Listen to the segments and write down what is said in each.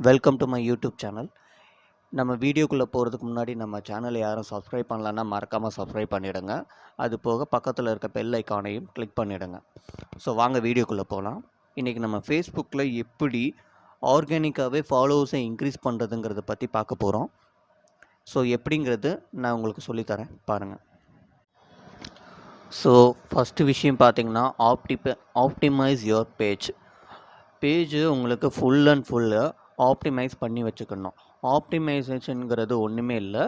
Welcome to my YouTube channel. நம்ம வீடியோக்குள்ளே போகிறதுக்கு முன்னாடி நம்ம சேனலை யாரும் சப்ஸ்கிரைப் பண்ணலன்னா மறக்காமல் சப்ஸ்கிரைப் பண்ணிவிடுங்க. அது போக பக்கத்தில் இருக்க பெல் ஐக்கானையும் கிளிக் பண்ணிவிடுங்க. ஸோ வாங்க வீடியோக்குள்ளே போகலாம். இன்றைக்கி நம்ம ஃபேஸ்புக்கில் எப்படி ஆர்கானிக்காகவே ஃபாலோவர்ஸை இன்க்ரீஸ் பண்ணுறதுங்கிறத பற்றி பார்க்க போகிறோம். ஸோ எப்படிங்கிறது நான் உங்களுக்கு சொல்லித்தரேன் பாருங்கள். ஸோ ஃபஸ்ட்டு விஷயம் பார்த்தீங்கன்னா ஆப்டிமைஸ் யுவர் பேஜ் உங்களுக்கு ஃபுல் அண்ட் ஃபுல்லு ஆப்டிமைஸ் பண்ணி வச்சுக்கணும். ஆப்டிமைசேஷனுங்கிறது ஒன்றுமே இல்லை.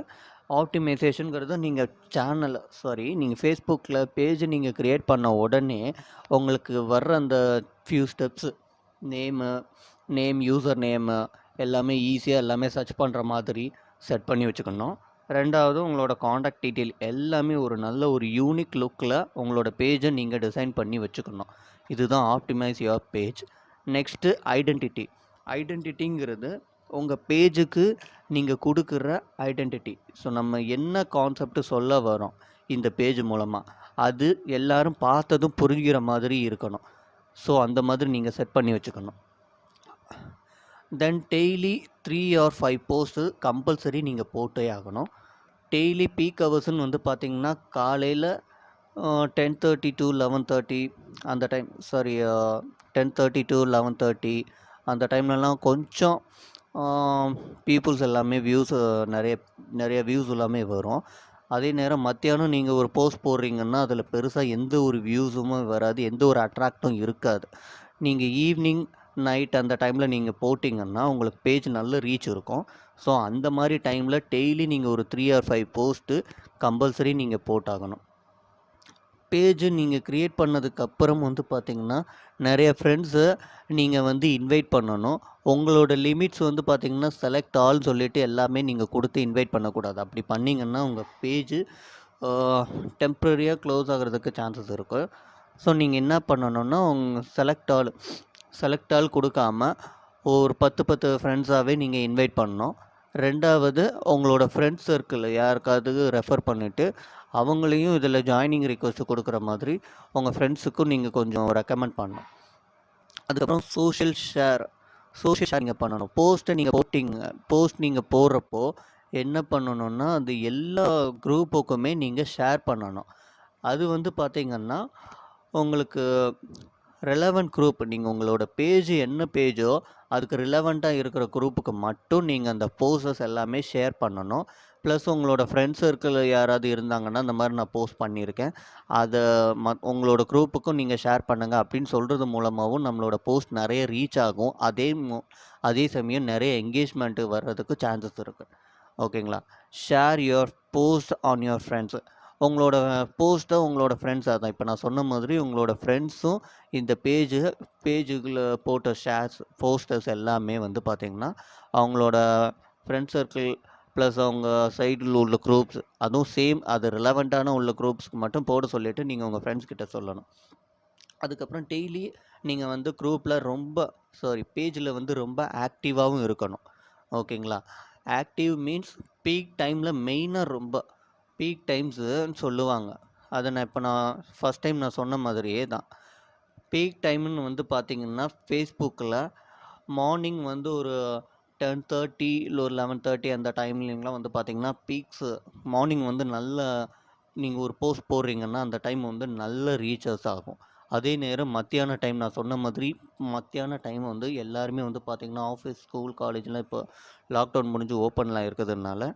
ஆப்டிமைசேஷனுங்கிறது நீங்கள் ஃபேஸ்புக்கில் பேஜ் நீங்கள் க்ரியேட் பண்ண உடனே உங்களுக்கு வர்ற அந்த few steps name user name எல்லாமே ஈஸியாக எல்லாமே சர்ச் பண்ணுற மாதிரி செட் பண்ணி வச்சுக்கணும். ரெண்டாவது, உங்களோட காண்டாக்ட் டீட்டெயில் எல்லாமே ஒரு நல்ல ஒரு யூனிக் லுக்கில் உங்களோட பேஜை நீங்கள் டிசைன் பண்ணி வச்சுக்கணும். இதுதான் ஆப்டிமைஸ் யுவர் பேஜ். நெக்ஸ்ட்டு ஐடென்டிட்டிங்கிறது உங்கள் பேஜுக்கு நீங்கள் கொடுக்குற ஐடென்டிட்டி. ஸோ நம்ம என்ன கான்செப்ட் சொல்ல வரோம் இந்த பேஜ் மூலமாக, அது எல்லாரும் பார்த்ததும் புரிகிற மாதிரி இருக்கணும். ஸோ அந்த மாதிரி நீங்கள் செட் பண்ணி வச்சுக்கணும். தென் டெய்லி 3 or 5 போஸ்ட்டு கம்பல்சரி நீங்கள் போட்டே ஆகணும். டெய்லி பீக் ஹவர்ஸ்ன்னு வந்து பார்த்திங்கன்னா காலையில் 10:30 to 11:30 அந்த டைம் 10:30 to 11:30 அந்த டைம்லலாம் கொஞ்சம் பீப்புள்ஸ் எல்லாமே நிறைய வியூஸ் எல்லாமே வரும். அதே நேரம் மத்தியானம் நீங்கள் ஒரு போஸ்ட் போடுறீங்கன்னா அதில் பெருசாக எந்த ஒரு வியூஸுமே வராது, எந்த ஒரு அட்ராக்டும் இருக்காது. நீங்கள் ஈவினிங் நைட் அந்த டைமில் நீங்கள் போட்டிங்கன்னா உங்களுக்கு பேஜ் நல்ல ரீச் இருக்கும். ஸோ அந்த மாதிரி டைமில் டெய்லி நீங்கள் ஒரு 3 or 5 போஸ்ட்டு கம்பல்சரி நீங்கள் போட்டாகணும். பேஜ் நீங்கள் க்ரியேட் பண்ணதுக்கப்புறம் வந்து பார்த்திங்கன்னா நிறைய ஃப்ரெண்ட்ஸை நீங்கள் வந்து இன்வைட் பண்ணணும். உங்களோட லிமிட்ஸ் வந்து பார்த்திங்கன்னா செலக்ட் ஆல்னு சொல்லிவிட்டு எல்லாமே நீங்கள் கொடுத்து இன்வைட் பண்ணக்கூடாது. அப்படி பண்ணிங்கன்னா உங்கள் பேஜ் டெம்ப்ரரியாக க்ளோஸ் ஆகிறதுக்கு சான்சஸ் இருக்குது. ஸோ நீங்கள் என்ன பண்ணணுன்னா செலக்ட் ஆல் கொடுக்காம ஒரு 10 ஃப்ரெண்ட்ஸாகவே நீங்கள் இன்வைட் பண்ணணும். ரெண்டாவது, உங்களோட ஃப்ரெண்ட்ஸ் சர்க்கிள் யாருக்காவது ரெஃபர் பண்ணிவிட்டு அவங்களையும் இதில் ஜாயினிங் ரிக்வெஸ்ட் கொடுக்குற மாதிரி உங்கள் ஃப்ரெண்ட்ஸுக்கும் நீங்கள் கொஞ்சம் ரெக்கமெண்ட் பண்ணணும். அதுக்கப்புறம் சோஷியல் ஷேர் நீங்கள் பண்ணணும். போஸ்ட் நீங்கள் போடுறப்போ என்ன பண்ணணுன்னா அது எல்லா குரூப்புக்குமே நீங்கள் ஷேர் பண்ணணும். அது வந்து பார்த்திங்கன்னா உங்களுக்கு ரெலவெண்ட் குரூப், நீங்கள் உங்களோட பேஜ் என்ன பேஜோ அதுக்கு ரிலவெண்ட்டாக இருக்கிற குரூப்புக்கு மட்டும் நீங்கள் அந்த போஸ்டர்ஸ் எல்லாமே ஷேர் பண்ணணும். ப்ளஸ் உங்களோட ஃப்ரெண்ட்ஸ் சர்க்கிள் யாராவது இருந்தாங்கன்னா இந்த மாதிரி நான் போஸ்ட் பண்ணியிருக்கேன், அதை உங்களோட குரூப்புக்கும் நீங்கள் ஷேர் பண்ணுங்கள் அப்படின்னு சொல்கிறது மூலமாகவும் நம்மளோட போஸ்ட் நிறைய ரீச் ஆகும். அதே சமயம் நிறைய என்கேஜ்மெண்ட்டு வர்றதுக்கு சான்சஸ் இருக்குது. ஓகேங்களா? Share your post on your friends. உங்களோட போஸ்ட்டை உங்களோட ஃப்ரெண்ட்ஸ், அதான் இப்போ நான் சொன்ன மாதிரி உங்களோட ஃப்ரெண்ட்ஸும் இந்த பேஜுக்குள்ளே போட்ட போஸ்டர்ஸ் எல்லாமே வந்து பார்த்திங்கன்னா அவங்களோட ஃப்ரெண்ட் சர்க்கிள் ப்ளஸ் அவங்க சைடில் உள்ள குரூப்ஸ், அதுவும் சேம் அது ரிலவெண்ட்டான உள்ள குரூப்ஸ்க்கு மட்டும் போட சொல்லிவிட்டு நீங்கள் உங்கள் ஃப்ரெண்ட்ஸ் கிட்ட சொல்லணும். அதுக்கப்புறம் டெய்லி நீங்கள் வந்து பேஜில் வந்து ரொம்ப ஆக்டிவாகவும் இருக்கணும். ஓகேங்களா? ஆக்டிவ் மீன்ஸ் பீக் டைமில் மெயினாக பீக் டைம்ஸுன்னு சொல்லுவாங்க. அதை நான் ஃபஸ்ட் டைம் நான் சொன்ன மாதிரியே தான். பீக் டைம்னு வந்து பார்த்திங்கன்னா ஃபேஸ்புக்கில் மார்னிங் வந்து ஒரு 10:30 இல்லை ஒரு 11:30 அந்த டைம்லாம் வந்து பார்த்திங்கன்னா மார்னிங் வந்து நீங்கள் ஒரு போஸ்ட் போடுறீங்கன்னா அந்த டைம் வந்து நல்ல ரீச்சர்ஸ் ஆகும். அதே நேரம் மத்தியான டைம், நான் சொன்ன மாதிரி மத்தியான டைம் வந்து எல்லாருமே வந்து பார்த்திங்கன்னா ஆஃபீஸ், ஸ்கூல், காலேஜ்லாம் இப்போ லாக்டவுன் முடிஞ்சு ஓப்பன்லாம் இருக்கிறதுனால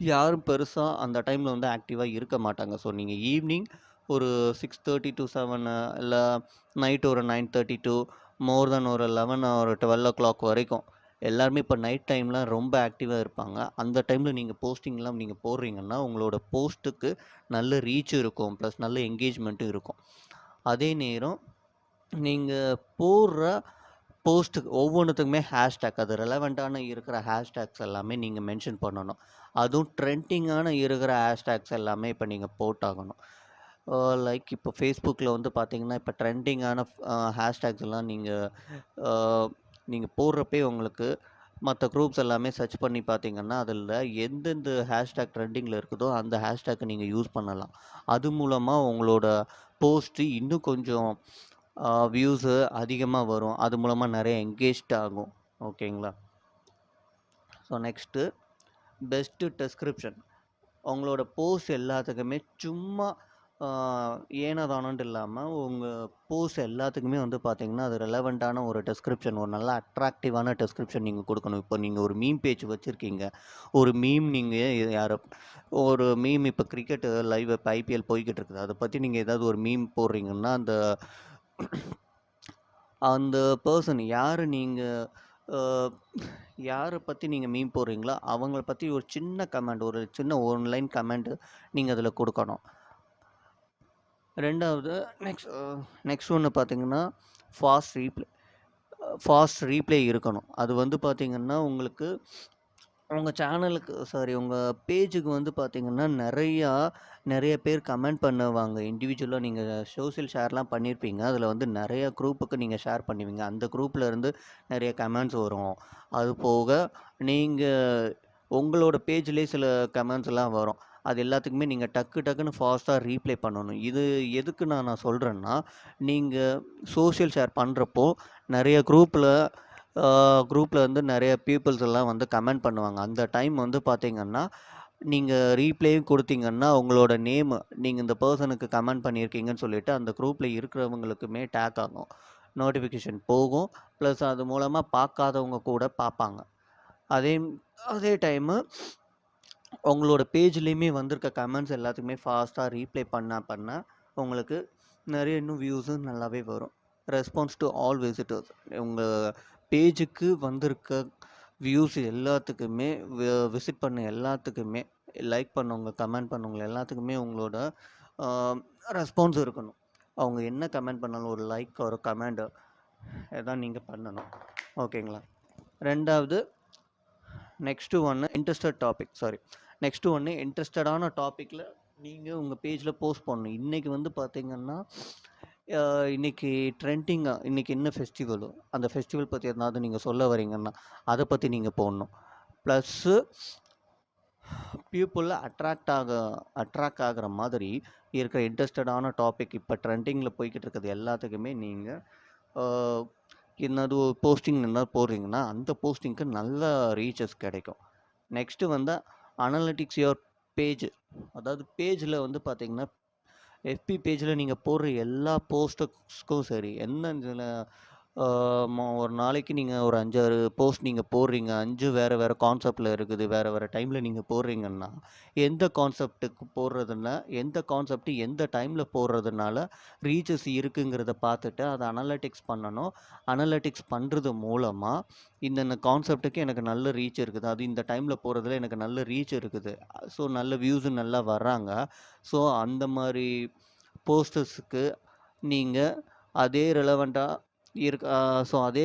யாரும் பெருசாக அந்த டைமில் வந்து ஆக்டிவாக இருக்க மாட்டாங்க. ஸோ நீங்கள் ஈவினிங் ஒரு 6:30 to 7 இல்லை நைட் ஒரு 9:30 to மோர் தென் ஒரு 11 or 12 o'clock வரைக்கும் எல்லாருமே இப்போ நைட் டைம்லாம் ரொம்ப ஆக்டிவாக இருப்பாங்க. அந்த டைமில் நீங்கள் போஸ்டிங்லாம் நீங்கள் போடுறீங்கன்னா உங்களோட போஸ்ட்டுக்கு நல்ல ரீச் இருக்கும், ப்ளஸ் நல்ல என்கேஜ்மெண்ட்டும் இருக்கும். அதே நேரம் நீங்கள் போடுற போஸ்ட்டுக்கு ஒவ்வொன்றுத்துக்குமே ஹேஷ்டேக், அது ரெலவெண்ட்டான இருக்கிற ஹேஷ்டேக்ஸ் எல்லாமே நீங்கள் மென்ஷன் பண்ணணும். அதுவும் ட்ரெண்டிங்கான இருக்கிற ஹேஷ்டேக்ஸ் எல்லாமே இப்போ நீங்கள் போட்டாகணும். லைக் இப்போ ஃபேஸ்புக்கில் வந்து பார்த்திங்கன்னா இப்போ ட்ரெண்டிங்கான ஹேஷ்டேக்ஸ் எல்லாம் நீங்கள் போடுறப்பே உங்களுக்கு மற்ற குரூப்ஸ் எல்லாமே சர்ச் பண்ணி பார்த்திங்கன்னா அதில் எந்தெந்த ஹேஷ்டேக் ட்ரெண்டிங்கில் இருக்குதோ அந்த ஹேஷ்டேக்கை நீங்கள் யூஸ் பண்ணலாம். அது மூலமாக உங்களோட போஸ்ட்டு இன்னும் கொஞ்சம் வியூஸு அதிகமாக வரும். அது மூலமாக நிறைய என்கேஜ்ட் ஆகும். ஓகேங்களா? So next best description. உங்களோட போஸ்ட் எல்லாத்துக்குமே சும்மா ஏனோ தானோன்ட்டு இல்லாமல் உங்கள் போஸ்ட் எல்லாத்துக்குமே வந்து பார்த்தீங்கன்னா அது ரெலவெண்ட்டான ஒரு டெஸ்கிரிப்ஷன், ஒரு நல்ல அட்ராக்டிவான டெஸ்கிரிப்ஷன் நீங்கள் கொடுக்கணும். இப்போ நீங்கள் ஒரு மீம் பேஜ் வச்சுருக்கீங்க, ஒரு மீம் நீங்கள் யாரை ஒரு மீம் இப்போ கிரிக்கெட் லைவ் இப்போ ஐபிஎல் போய்கிட்டு இருக்குது, அதை பற்றி நீங்கள் ஏதாவது ஒரு மீம் போடுறீங்கன்னா அந்த அந்த பர்சன் யார் நீங்கள் யாரை பற்றி நீங்கள் மீம் போடுறீங்களோ அவங்கள பற்றி ஒரு சின்ன கமெண்ட், ஒரு சின்ன ஒன்லைன் கமெண்ட் நீங்கள் அதில் கொடுக்கணும். ரெண்டாவது நெக்ஸ்ட் ஒன்று பார்த்தீங்கன்னா ஃபாஸ்ட் ரீப்ளே இருக்கணும். அது வந்து பார்த்தீங்கன்னா உங்களுக்கு உங்கள் சேனலுக்கு உங்கள் பேஜுக்கு வந்து பார்த்தீங்கன்னா நிறைய பேர் கமெண்ட் பண்ணுவாங்க. இண்டிவிஜுவலாக நீங்கள் சோஷியல் ஷேர்லாம் பண்ணியிருப்பீங்க. அதில் வந்து நிறைய குரூப்புக்கு நீங்கள் ஷேர் பண்ணுவீங்க. அந்த குரூப்பில் இருந்து நிறைய கமெண்ட்ஸ் வரும். அது போக நீங்கள் உங்களோட பேஜ்லேயே சில கமெண்ட்ஸ்லாம் வரும். அது எல்லாத்துக்குமே நீங்கள் டக்குன்னு ஃபாஸ்ட்டாக ரீப்ளை பண்ணணும். இது எதுக்கு நான் சொல்கிறேன்னா, நீங்கள் சோஷியல் ஷேர் பண்ணுறப்போ நிறைய குரூப்பில் வந்து நிறைய பீப்புள்ஸ் எல்லாம் வந்து கமெண்ட் பண்ணுவாங்க. அந்த டைம் வந்து பார்த்தீங்கன்னா, நீங்கள் ரீப்ளேயும் கொடுத்தீங்கன்னா உங்களோட நேமு நீங்கள் இந்த பர்சனுக்கு கமெண்ட் பண்ணியிருக்கீங்கன்னு சொல்லிட்டு அந்த குரூப்பில் இருக்கிறவங்களுக்குமே டேக் ஆகும், நோட்டிஃபிகேஷன் போகும். ப்ளஸ் அது மூலமாக பார்க்காதவங்க கூட பார்ப்பாங்க. அதே அதே டைமு உங்களோட பேஜ்லேயுமே வந்திருக்க கமெண்ட்ஸ் எல்லாத்துக்குமே ஃபாஸ்ட்டாக ரீப்ளை பண்ண உங்களுக்கு நிறைய இன்னும் வியூஸும் நல்லாவே வரும். Response to all visitors. உங்கள் பேஜுக்கு வந்திருக்க வியூஸ் எல்லாத்துக்குமே, விசிட் பண்ண எல்லாத்துக்குமே, லைக் பண்ணவங்க, கமெண்ட் பண்ணவங்க எல்லாத்துக்குமே உங்களோட ரெஸ்பான்ஸ் இருக்கணும். அவங்க என்ன கமெண்ட் பண்ணாலும் ஒரு லைக் ஒரு கமெண்ட் இதான் நீங்கள் பண்ணணும். ஓகேங்களா? ரெண்டாவது நெக்ஸ்ட்டு ஒன்று இன்ட்ரெஸ்டடான டாப்பிக்கில் நீங்கள் உங்கள் பேஜில் போஸ்ட் பண்ணணும். இன்றைக்கி வந்து பார்த்தீங்கன்னா இன்றைக்கி ட்ரெண்டிங்காக இன்றைக்கி என்ன ஃபெஸ்டிவலோ அந்த ஃபெஸ்டிவல் பற்றி எதாவது நீங்கள் சொல்ல வரீங்கன்னா அதை பற்றி நீங்கள் போடணும். ப்ளஸ்ஸு பீப்புளை அட்ராக்ட் ஆகிற மாதிரி இருக்கிற இன்ட்ரெஸ்டடான டாபிக் இப்போ ட்ரெண்டிங்கில் போய்கிட்டு இருக்கிறது எல்லாத்துக்குமே நீங்கள் என்னது போஸ்டிங் என்ன போடுறீங்கன்னா அந்த போஸ்டிங்க்கு நல்ல ரீச்சஸ் கிடைக்கும். நெக்ஸ்ட்டு வந்து அனலிட்டிக்ஸ் யுவர் பேஜ். அதாவது பேஜில் வந்து பார்த்தீங்கன்னா எஃபி பேஜில் நீங்கள் போடுற எல்லா போஸ்ட்டுக்கும் சரி, என்ன இதில் ஒரு நாளைக்கு நீங்கள் ஒரு 5-6 போஸ்ட் நீங்கள் போடுறீங்க, 5 வேறு கான்செப்டில் இருக்குது, வேறு டைமில் நீங்கள் போடுறீங்கன்னா எந்த கான்செப்ட் எந்த டைமில் போடுறதுனால ரீச்சஸ் இருக்குங்கிறத பார்த்துட்டு அதை அனலிட்டிக்ஸ் பண்ணணும். அனலிட்டிக்ஸ் பண்ணுறது மூலமாக இந்த கான்செப்ட்டுக்கு எனக்கு நல்ல ரீச் இருக்குது, அது இந்த டைமில் போகிறதுல எனக்கு நல்ல ரீச் இருக்குது, ஸோ நல்ல வியூஸும் நல்லா வர்றாங்க. ஸோ அந்த மாதிரி போஸ்டர்ஸுக்கு நீங்கள் அதே ரெலவெண்ட்டாக ஸோ அதே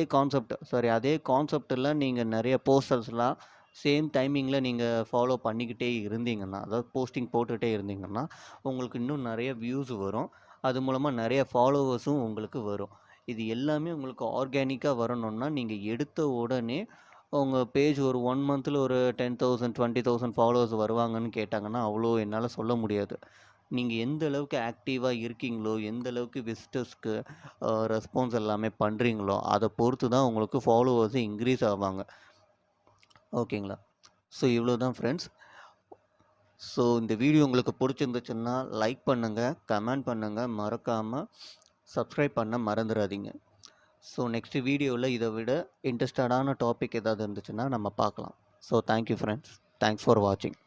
கான்செப்டில் நீங்கள் நிறைய போஸ்டர்ஸ்லாம் சேம் டைமிங்கில் நீங்கள் ஃபாலோ பண்ணிக்கிட்டே இருந்தீங்கன்னா, அதாவது போஸ்டிங் போட்டுகிட்டே இருந்தீங்கன்னா உங்களுக்கு இன்னும் நிறைய வியூஸ் வரும். அது மூலமாக நிறைய ஃபாலோவர்ஸும் உங்களுக்கு வரும். இது எல்லாமே உங்களுக்கு ஆர்கானிக்காக வரணும்னா நீங்கள் எடுத்த உடனே உங்கள் பேஜ் ஒரு 1 மந்தில் ஒரு 10,000 20,000 ஃபாலோவர்ஸ் வருவாங்கன்னு கேட்டாங்கன்னா அவ்வளோ என்னால் சொல்ல முடியாது. நீங்கள் எந்த அளவுக்கு ஆக்டிவாக இருக்கீங்களோ, எந்த அளவுக்கு விசிட்டர்ஸ்க்கு ரெஸ்பான்ஸ் எல்லாமே பண்ணுறீங்களோ அதை பொறுத்து தான் உங்களுக்கு ஃபாலோவர்ஸு இன்க்ரீஸ் ஆவாங்க. ஓகேங்களா? ஸோ இவ்வளோ தான் ஃப்ரெண்ட்ஸ். ஸோ இந்த வீடியோ உங்களுக்கு பிடிச்சிருந்துச்சுன்னா லைக் பண்ணுங்கள், கமெண்ட் பண்ணுங்கள், மறக்காமல் சப்ஸ்கிரைப் பண்ண மறந்துடாதீங்க. ஸோ நெக்ஸ்ட் வீடியோவில் இதை விட இன்ட்ரெஸ்டடான டாபிக் ஏதாவது இருந்துச்சுன்னா நம்ம பார்க்கலாம். So thank you friends. Thanks for வாட்சிங்.